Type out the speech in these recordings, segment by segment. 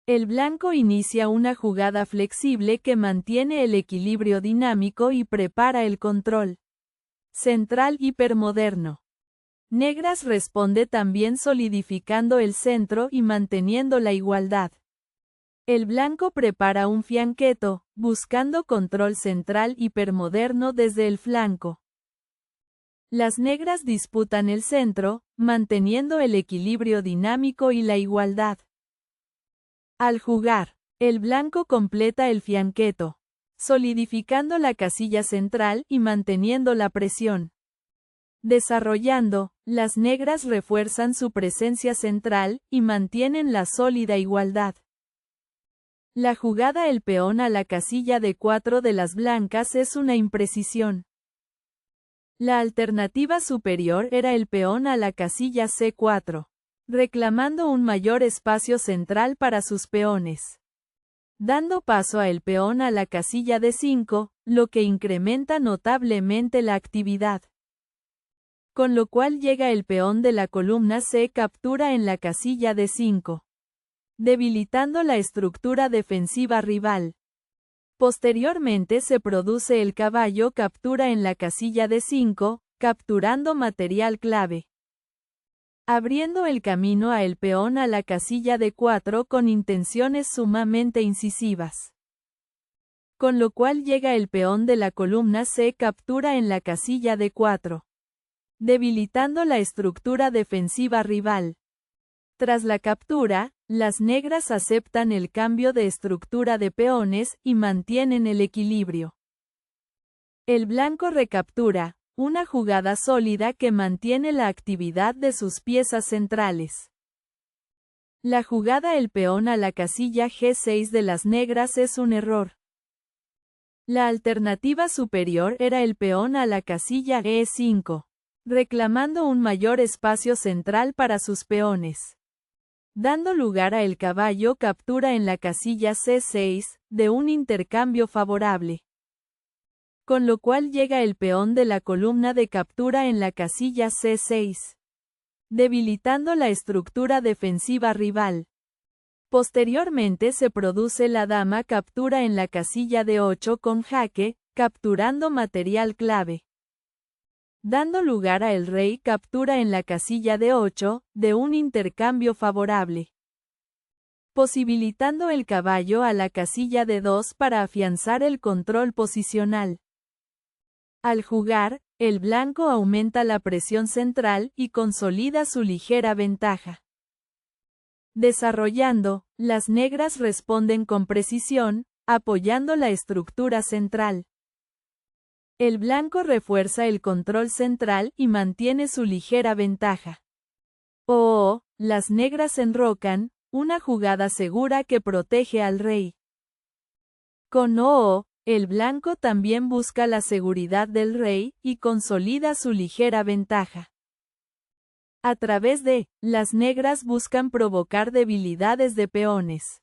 El blanco inicia una jugada flexible que mantiene el equilibrio dinámico y prepara el control central hipermoderno. Negras responde también solidificando el centro y manteniendo la igualdad. El blanco prepara un fianchetto, buscando control central hipermoderno desde el flanco. Las negras disputan el centro, manteniendo el equilibrio dinámico y la igualdad. Al jugar, el blanco completa el fianchetto, solidificando la casilla central y manteniendo la presión. Desarrollando, las negras refuerzan su presencia central y mantienen la sólida igualdad. La jugada el peón a la casilla de 4 de las blancas es una imprecisión. La alternativa superior era el peón a la casilla C4, reclamando un mayor espacio central para sus peones. Dando paso a el peón a la casilla D5, lo que incrementa notablemente la actividad. Con lo cual llega el peón de la columna C captura en la casilla D5, debilitando la estructura defensiva rival. Posteriormente se produce el caballo captura en la casilla D5, capturando material clave, abriendo el camino a el peón a la casilla D4 con intenciones sumamente incisivas. Con lo cual llega el peón de la columna C captura en la casilla D4, debilitando la estructura defensiva rival. Tras la captura, las negras aceptan el cambio de estructura de peones y mantienen el equilibrio. El blanco recaptura, una jugada sólida que mantiene la actividad de sus piezas centrales. La jugada el peón a la casilla G6 de las negras es un error. La alternativa superior era el peón a la casilla E5, reclamando un mayor espacio central para sus peones. Dando lugar a el caballo captura en la casilla C6, de un intercambio favorable. Con lo cual llega el peón de la columna de captura en la casilla C6, debilitando la estructura defensiva rival. Posteriormente se produce la dama captura en la casilla D8 con jaque, capturando material clave. Dando lugar a el rey captura en la casilla D8, de un intercambio favorable. Posibilitando el caballo a la casilla D2 para afianzar el control posicional. Al jugar, el blanco aumenta la presión central y consolida su ligera ventaja. Desarrollando, las negras responden con precisión, apoyando la estructura central. El blanco refuerza el control central y mantiene su ligera ventaja. Las negras enrocan, una jugada segura que protege al rey. Con el blanco también busca la seguridad del rey y consolida su ligera ventaja. A través de, las negras buscan provocar debilidades de peones.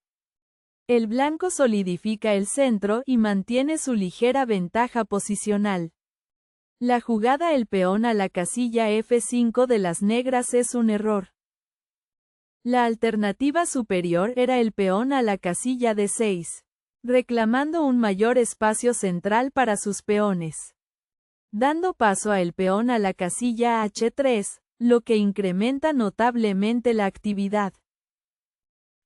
El blanco solidifica el centro y mantiene su ligera ventaja posicional. La jugada el peón a la casilla F5 de las negras es un error. La alternativa superior era el peón a la casilla D6, reclamando un mayor espacio central para sus peones. Dando paso a el peón a la casilla H3, lo que incrementa notablemente la actividad.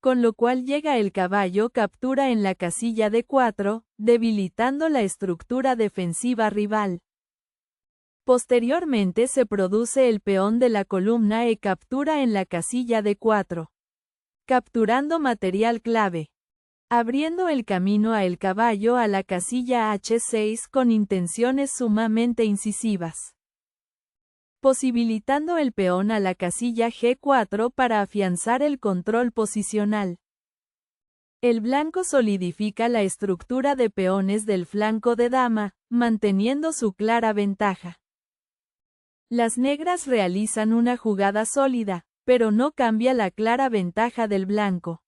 Con lo cual llega el caballo captura en la casilla D4, debilitando la estructura defensiva rival. Posteriormente se produce el peón de la columna E captura en la casilla D4, capturando material clave, abriendo el camino a el caballo a la casilla H6 con intenciones sumamente incisivas. Posibilitando el peón a la casilla G4 para afianzar el control posicional. El blanco solidifica la estructura de peones del flanco de dama, manteniendo su clara ventaja. Las negras realizan una jugada sólida, pero no cambia la clara ventaja del blanco.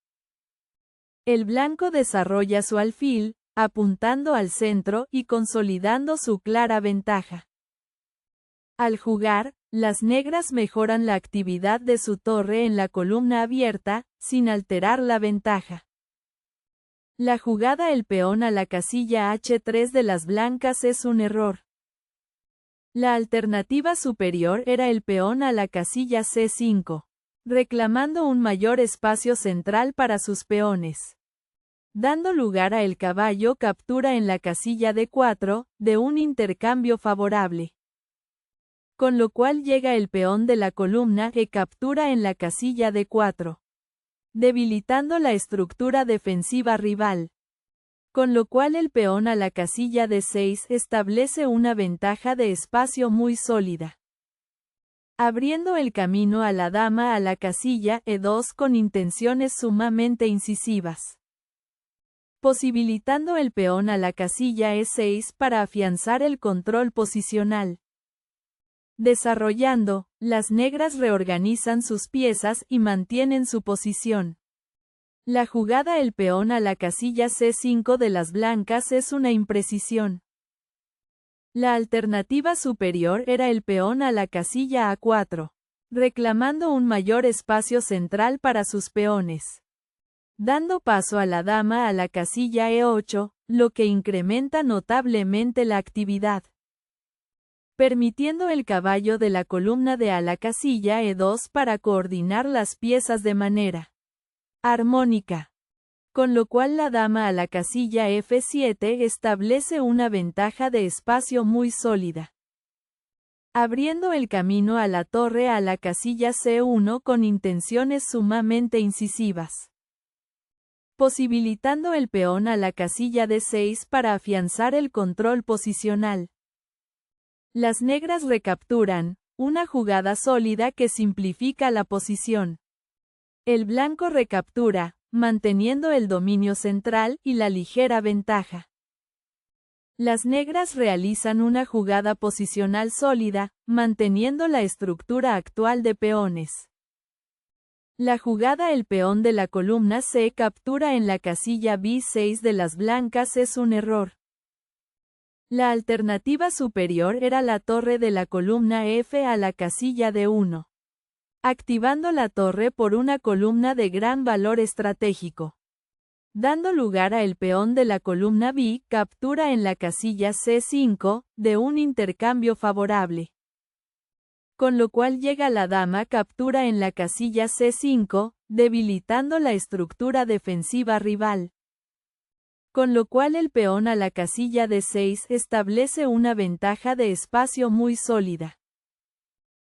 El blanco desarrolla su alfil, apuntando al centro y consolidando su clara ventaja. Al jugar, las negras mejoran la actividad de su torre en la columna abierta, sin alterar la ventaja. La jugada el peón a la casilla H3 de las blancas es un error. La alternativa superior era el peón a la casilla C5, reclamando un mayor espacio central para sus peones. Dando lugar a el caballo captura en la casilla D4, de un intercambio favorable. Con lo cual llega el peón de la columna E captura en la casilla D4, debilitando la estructura defensiva rival. Con lo cual el peón a la casilla D6 establece una ventaja de espacio muy sólida, abriendo el camino a la dama a la casilla E2 con intenciones sumamente incisivas, posibilitando el peón a la casilla E6 para afianzar el control posicional. Desarrollando, las negras reorganizan sus piezas y mantienen su posición. La jugada el peón a la casilla C5 de las blancas es una imprecisión. La alternativa superior era el peón a la casilla A4, reclamando un mayor espacio central para sus peones. Dando paso a la dama a la casilla E8, lo que incrementa notablemente la actividad, permitiendo el caballo de la columna D a la casilla E2 para coordinar las piezas de manera armónica. Con lo cual la dama a la casilla F7 establece una ventaja de espacio muy sólida, abriendo el camino a la torre a la casilla C1 con intenciones sumamente incisivas, posibilitando el peón a la casilla D6 para afianzar el control posicional. Las negras recapturan, una jugada sólida que simplifica la posición. El blanco recaptura, manteniendo el dominio central y la ligera ventaja. Las negras realizan una jugada posicional sólida, manteniendo la estructura actual de peones. La jugada el peón de la columna C captura en la casilla B6 de las blancas es un error. La alternativa superior era la torre de la columna F a la casilla D1, activando la torre por una columna de gran valor estratégico. Dando lugar a el peón de la columna B captura en la casilla C5, de un intercambio favorable. Con lo cual llega la dama captura en la casilla C5, debilitando la estructura defensiva rival. Con lo cual el peón a la casilla D6 establece una ventaja de espacio muy sólida,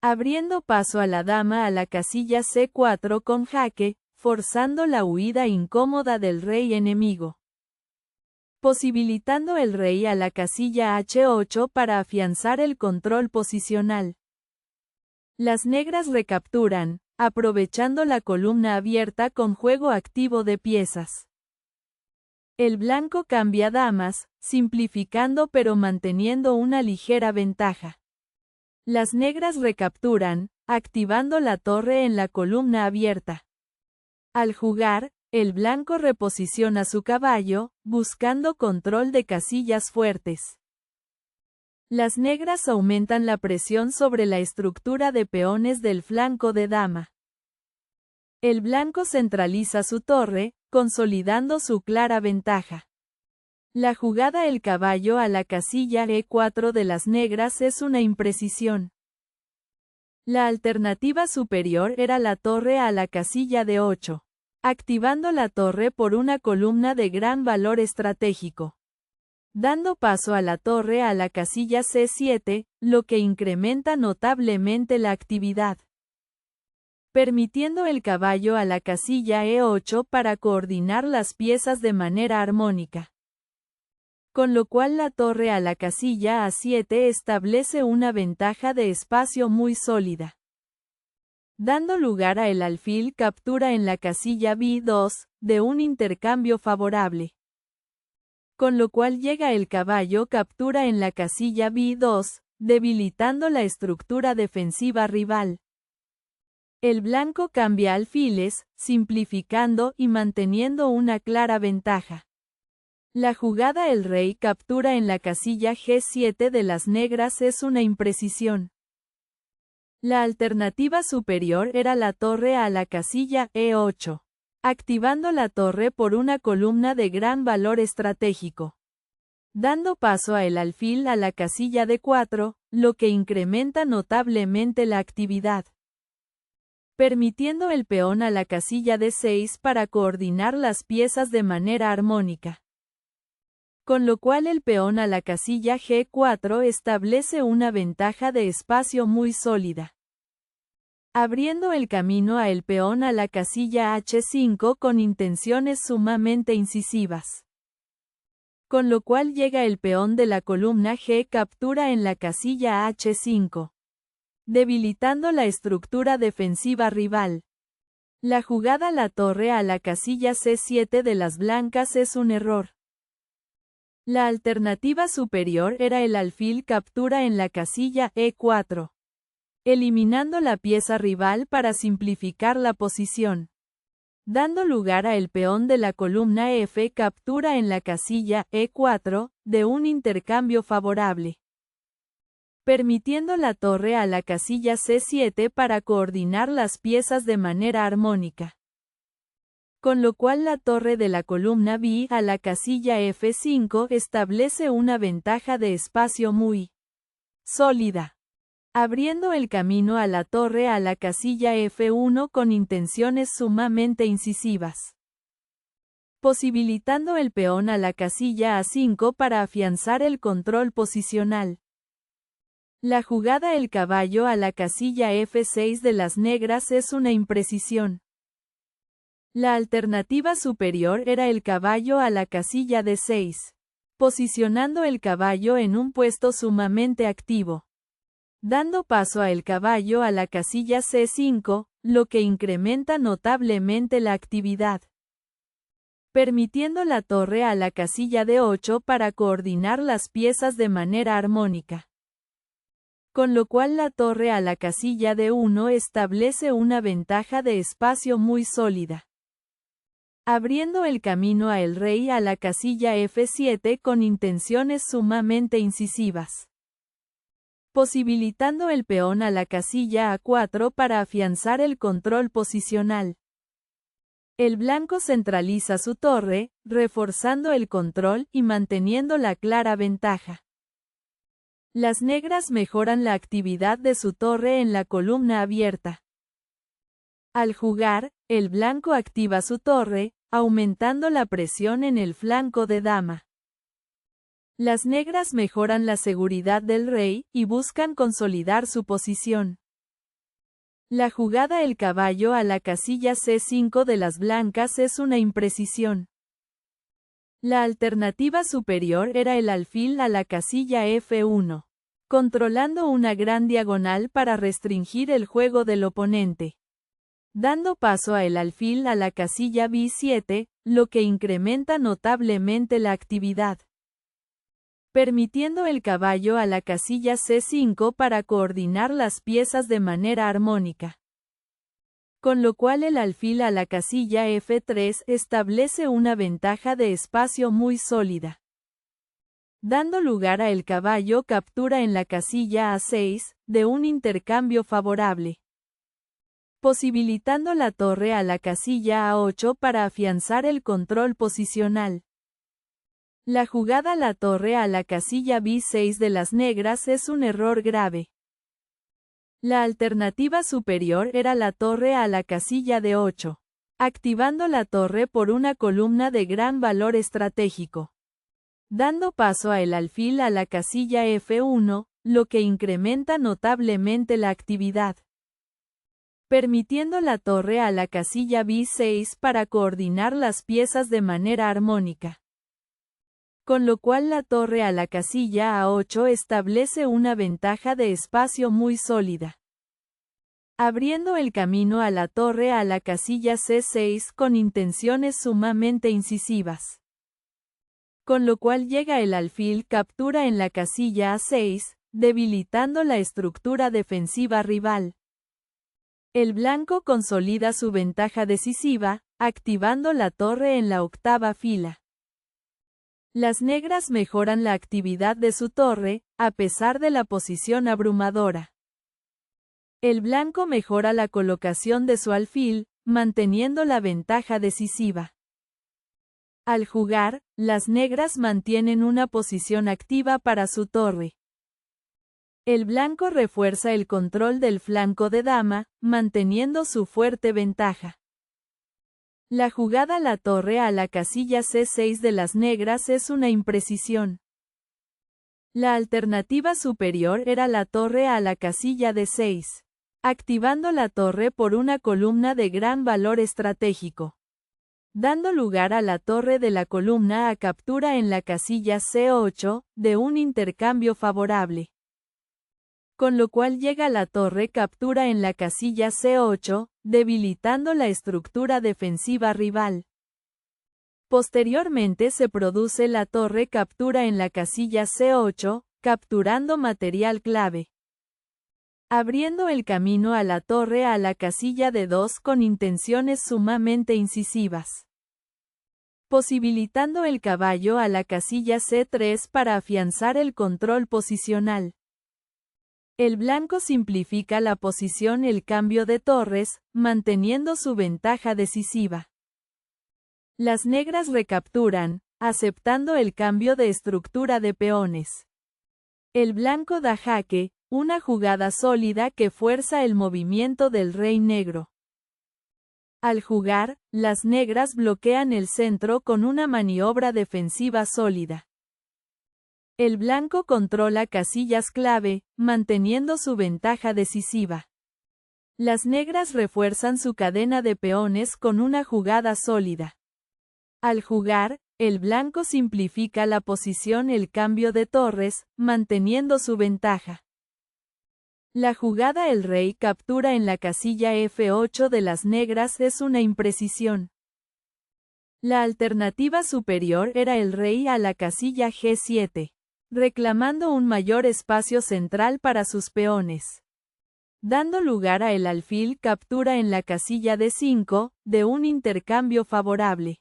abriendo paso a la dama a la casilla C4 con jaque, forzando la huida incómoda del rey enemigo, posibilitando el rey a la casilla H8 para afianzar el control posicional. Las negras recapturan, aprovechando la columna abierta con juego activo de piezas. El blanco cambia damas, simplificando pero manteniendo una ligera ventaja. Las negras recapturan, activando la torre en la columna abierta. Al jugar, el blanco reposiciona su caballo, buscando control de casillas fuertes. Las negras aumentan la presión sobre la estructura de peones del flanco de dama. El blanco centraliza su torre, consolidando su clara ventaja. La jugada el caballo a la casilla E4 de las negras es una imprecisión. La alternativa superior era la torre a la casilla D8, activando la torre por una columna de gran valor estratégico. Dando paso a la torre a la casilla C7, lo que incrementa notablemente la actividad, permitiendo el caballo a la casilla E8 para coordinar las piezas de manera armónica. Con lo cual la torre a la casilla A7 establece una ventaja de espacio muy sólida. Dando lugar a el alfil captura en la casilla B2, de un intercambio favorable. Con lo cual llega el caballo captura en la casilla B2, debilitando la estructura defensiva rival. El blanco cambia alfiles, simplificando y manteniendo una clara ventaja. La jugada el rey captura en la casilla G7 de las negras es una imprecisión. La alternativa superior era la torre a la casilla E8, activando la torre por una columna de gran valor estratégico, dando paso a el alfil a la casilla D4, lo que incrementa notablemente la actividad, permitiendo el peón a la casilla D6 para coordinar las piezas de manera armónica, con lo cual el peón a la casilla G4 establece una ventaja de espacio muy sólida, abriendo el camino a el peón a la casilla H5 con intenciones sumamente incisivas, con lo cual llega el peón de la columna G captura en la casilla H5, debilitando la estructura defensiva rival. La jugada la torre a la casilla C7 de las blancas es un error. La alternativa superior era el alfil captura en la casilla E4, eliminando la pieza rival para simplificar la posición, dando lugar a el peón de la columna F captura en la casilla E4, de un intercambio favorable, permitiendo la torre a la casilla C7 para coordinar las piezas de manera armónica, con lo cual la torre de la columna B a la casilla F5 establece una ventaja de espacio muy sólida, abriendo el camino a la torre a la casilla F1 con intenciones sumamente incisivas, posibilitando el peón a la casilla A5 para afianzar el control posicional. La jugada el caballo a la casilla F6 de las negras es una imprecisión. La alternativa superior era el caballo a la casilla D6, posicionando el caballo en un puesto sumamente activo, dando paso a el caballo a la casilla C5, lo que incrementa notablemente la actividad, permitiendo la torre a la casilla D8 para coordinar las piezas de manera armónica, con lo cual la torre a la casilla D1 establece una ventaja de espacio muy sólida, abriendo el camino a el rey a la casilla F7 con intenciones sumamente incisivas, posibilitando el peón a la casilla A4 para afianzar el control posicional. El blanco centraliza su torre, reforzando el control y manteniendo la clara ventaja. Las negras mejoran la actividad de su torre en la columna abierta. Al jugar, el blanco activa su torre, aumentando la presión en el flanco de dama. Las negras mejoran la seguridad del rey y buscan consolidar su posición. La jugada el caballo a la casilla C5 de las blancas es una imprecisión. La alternativa superior era el alfil a la casilla F1, controlando una gran diagonal para restringir el juego del oponente, dando paso a el alfil a la casilla B7, lo que incrementa notablemente la actividad, permitiendo el caballo a la casilla C5 para coordinar las piezas de manera armónica, con lo cual el alfil a la casilla F3 establece una ventaja de espacio muy sólida, dando lugar a el caballo captura en la casilla A6, de un intercambio favorable, posibilitando la torre a la casilla A8 para afianzar el control posicional. La jugada la torre a la casilla B6 de las negras es un error grave. La alternativa superior era la torre a la casilla D8, activando la torre por una columna de gran valor estratégico, dando paso a el alfil a la casilla F1, lo que incrementa notablemente la actividad, permitiendo la torre a la casilla B6 para coordinar las piezas de manera armónica, con lo cual la torre a la casilla A8 establece una ventaja de espacio muy sólida, abriendo el camino a la torre a la casilla C6 con intenciones sumamente incisivas, con lo cual llega el alfil captura en la casilla A6, debilitando la estructura defensiva rival. El blanco consolida su ventaja decisiva, activando la torre en la octava fila. Las negras mejoran la actividad de su torre, a pesar de la posición abrumadora. El blanco mejora la colocación de su alfil, manteniendo la ventaja decisiva. Al jugar, las negras mantienen una posición activa para su torre. El blanco refuerza el control del flanco de dama, manteniendo su fuerte ventaja. La jugada la torre a la casilla C6 de las negras es una imprecisión. La alternativa superior era la torre a la casilla D6, activando la torre por una columna de gran valor estratégico, dando lugar a la torre de la columna a captura en la casilla C8, de un intercambio favorable. Con lo cual llega la torre captura en la casilla C8, debilitando la estructura defensiva rival. Posteriormente se produce la torre captura en la casilla C8, capturando material clave, abriendo el camino a la torre a la casilla D2 con intenciones sumamente incisivas, posibilitando el caballo a la casilla C3 para afianzar el control posicional. El blanco simplifica la posición el cambio de torres, manteniendo su ventaja decisiva. Las negras recapturan, aceptando el cambio de estructura de peones. El blanco da jaque, una jugada sólida que fuerza el movimiento del rey negro. Al jugar, las negras bloquean el centro con una maniobra defensiva sólida. El blanco controla casillas clave, manteniendo su ventaja decisiva. Las negras refuerzan su cadena de peones con una jugada sólida. Al jugar, el blanco simplifica la posición el cambio de torres, manteniendo su ventaja. La jugada el rey captura en la casilla F8 de las negras es una imprecisión. La alternativa superior era el rey a la casilla G7, reclamando un mayor espacio central para sus peones, dando lugar a el alfil captura en la casilla D5, de un intercambio favorable.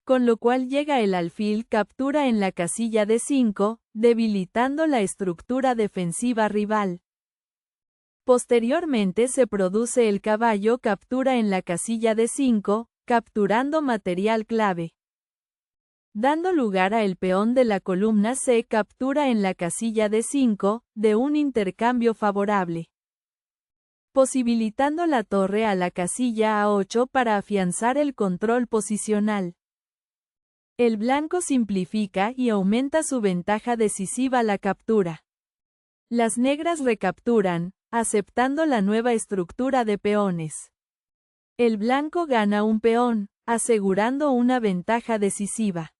Con lo cual llega el alfil captura en la casilla D5, debilitando la estructura defensiva rival. Posteriormente se produce el caballo captura en la casilla D5, capturando material clave, dando lugar a el peón de la columna C captura en la casilla D5, de un intercambio favorable, posibilitando la torre a la casilla A8 para afianzar el control posicional. El blanco simplifica y aumenta su ventaja decisiva la captura. Las negras recapturan, aceptando la nueva estructura de peones. El blanco gana un peón, asegurando una ventaja decisiva.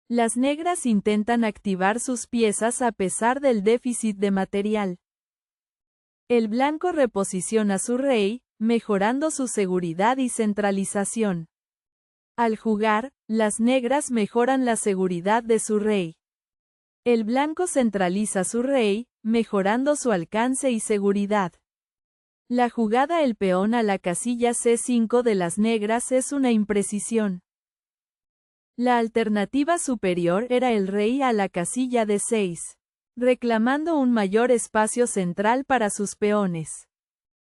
Las negras intentan activar sus piezas a pesar del déficit de material. El blanco reposiciona su rey, mejorando su seguridad y centralización. Al jugar, las negras mejoran la seguridad de su rey. El blanco centraliza su rey, mejorando su alcance y seguridad. La jugada el peón a la casilla C5 de las negras es una imprecisión. La alternativa superior era el rey a la casilla D6, reclamando un mayor espacio central para sus peones,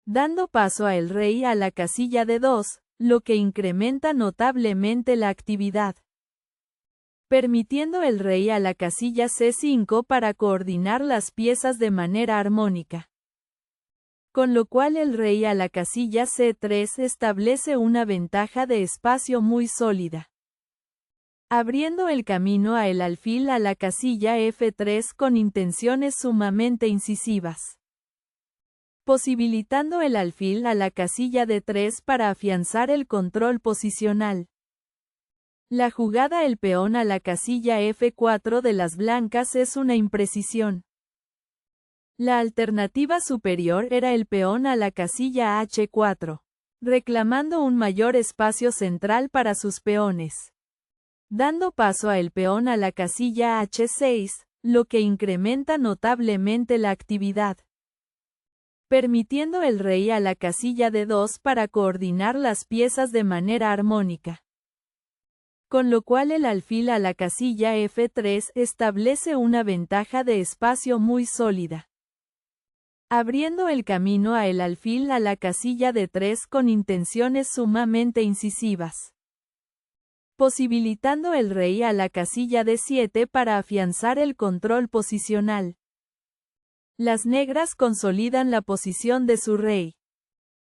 dando paso a el rey a la casilla D2, lo que incrementa notablemente la actividad, permitiendo el rey a la casilla C5 para coordinar las piezas de manera armónica. Con lo cual el rey a la casilla C3 establece una ventaja de espacio muy sólida, abriendo el camino a el alfil a la casilla F3 con intenciones sumamente incisivas, posibilitando el alfil a la casilla D3 para afianzar el control posicional. La jugada el peón a la casilla F4 de las blancas es una imprecisión. La alternativa superior era el peón a la casilla H4, reclamando un mayor espacio central para sus peones, dando paso a el peón a la casilla H6, lo que incrementa notablemente la actividad, permitiendo el rey a la casilla D2 para coordinar las piezas de manera armónica. Con lo cual el alfil a la casilla F3 establece una ventaja de espacio muy sólida, abriendo el camino a el alfil a la casilla D3 con intenciones sumamente incisivas, posibilitando el rey a la casilla D7 para afianzar el control posicional. Las negras consolidan la posición de su rey.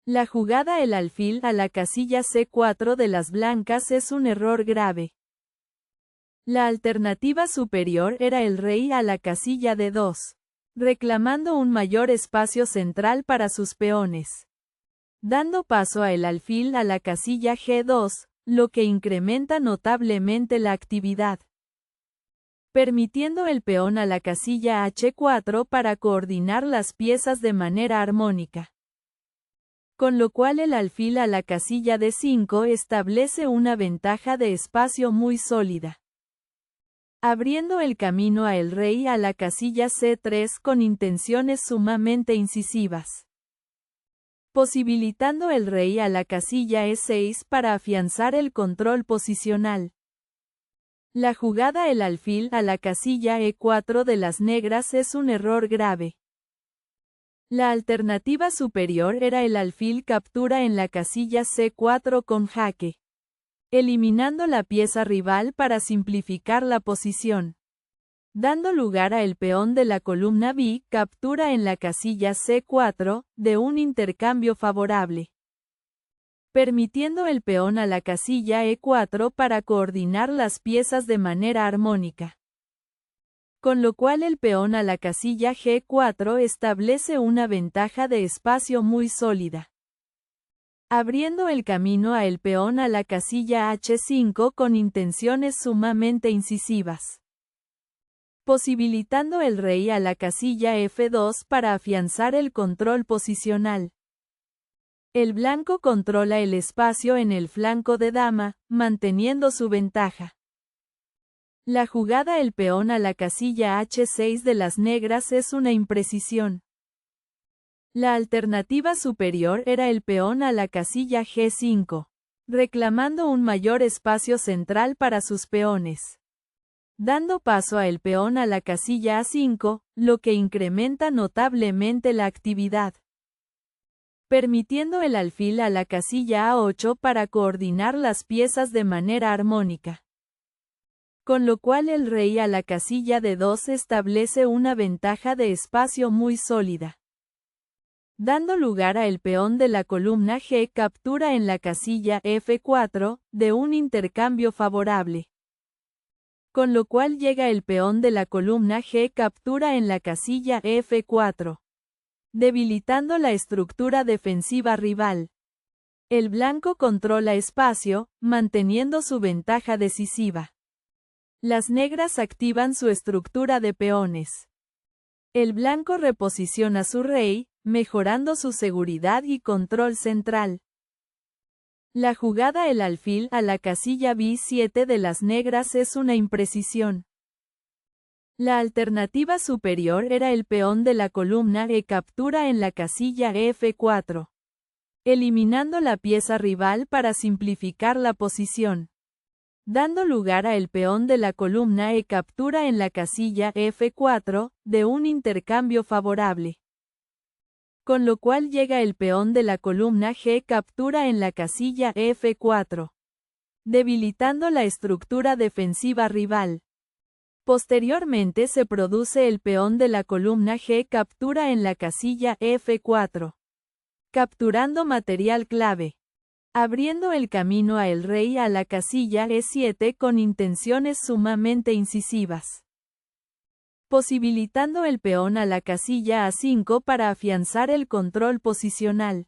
La jugada el alfil a la casilla C4 de las blancas es un error grave. La alternativa superior era el rey a la casilla D2, reclamando un mayor espacio central para sus peones, dando paso a el alfil a la casilla G2, lo que incrementa notablemente la actividad, permitiendo el peón a la casilla H4 para coordinar las piezas de manera armónica. Con lo cual el alfil a la casilla D5 establece una ventaja de espacio muy sólida, abriendo el camino a el rey a la casilla C3 con intenciones sumamente incisivas, posibilitando el rey a la casilla E6 para afianzar el control posicional. La jugada el alfil a la casilla E4 de las negras es un error grave. La alternativa superior era el alfil captura en la casilla C4 con jaque, eliminando la pieza rival para simplificar la posición, dando lugar a el peón de la columna B captura en la casilla C4, de un intercambio favorable, permitiendo el peón a la casilla E4 para coordinar las piezas de manera armónica. Con lo cual el peón a la casilla G4 establece una ventaja de espacio muy sólida, abriendo el camino a el peón a la casilla H5 con intenciones sumamente incisivas, posibilitando el rey a la casilla F2 para afianzar el control posicional. El blanco controla el espacio en el flanco de dama, manteniendo su ventaja. La jugada el peón a la casilla H6 de las negras es una imprecisión. La alternativa superior era el peón a la casilla G5, reclamando un mayor espacio central para sus peones, dando paso a el peón a la casilla A5, lo que incrementa notablemente la actividad, permitiendo el alfil a la casilla A8 para coordinar las piezas de manera armónica. Con lo cual el rey a la casilla D2 establece una ventaja de espacio muy sólida, dando lugar a el peón de la columna G captura en la casilla F4, de un intercambio favorable. Con lo cual llega el peón de la columna G captura en la casilla F4, debilitando la estructura defensiva rival. El blanco controla espacio, manteniendo su ventaja decisiva. Las negras activan su estructura de peones. El blanco reposiciona su rey, mejorando su seguridad y control central. La jugada el alfil a la casilla B7 de las negras es una imprecisión. La alternativa superior era el peón de la columna E captura en la casilla F4, eliminando la pieza rival para simplificar la posición, dando lugar a el peón de la columna E captura en la casilla F4, de un intercambio favorable. Con lo cual llega el peón de la columna G captura en la casilla F4, debilitando la estructura defensiva rival. Posteriormente se produce el peón de la columna G captura en la casilla F4, capturando material clave, abriendo el camino a el rey a la casilla E7 con intenciones sumamente incisivas, posibilitando el peón a la casilla A5 para afianzar el control posicional.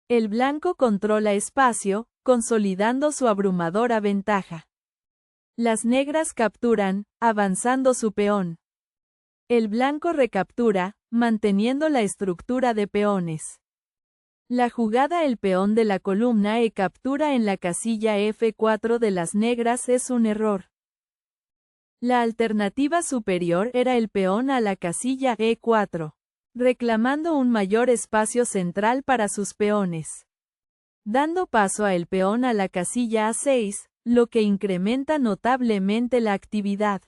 El blanco controla espacio, consolidando su abrumadora ventaja. Las negras capturan, avanzando su peón. El blanco recaptura, manteniendo la estructura de peones. La jugada el peón de la columna E captura en la casilla F4 de las negras es un error. La alternativa superior era el peón a la casilla E4, reclamando un mayor espacio central para sus peones, dando paso a el peón a la casilla A6, lo que incrementa notablemente la actividad.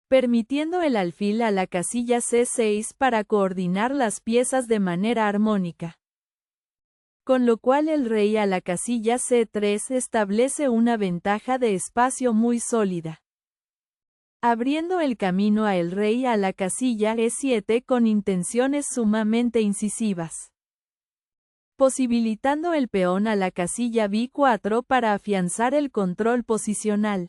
permitiendo el alfil a la casilla C6 para coordinar las piezas de manera armónica. Con lo cual el rey a la casilla C3 establece una ventaja de espacio muy sólida, abriendo el camino a el rey a la casilla E7 con intenciones sumamente incisivas, posibilitando el peón a la casilla B4 para afianzar el control posicional.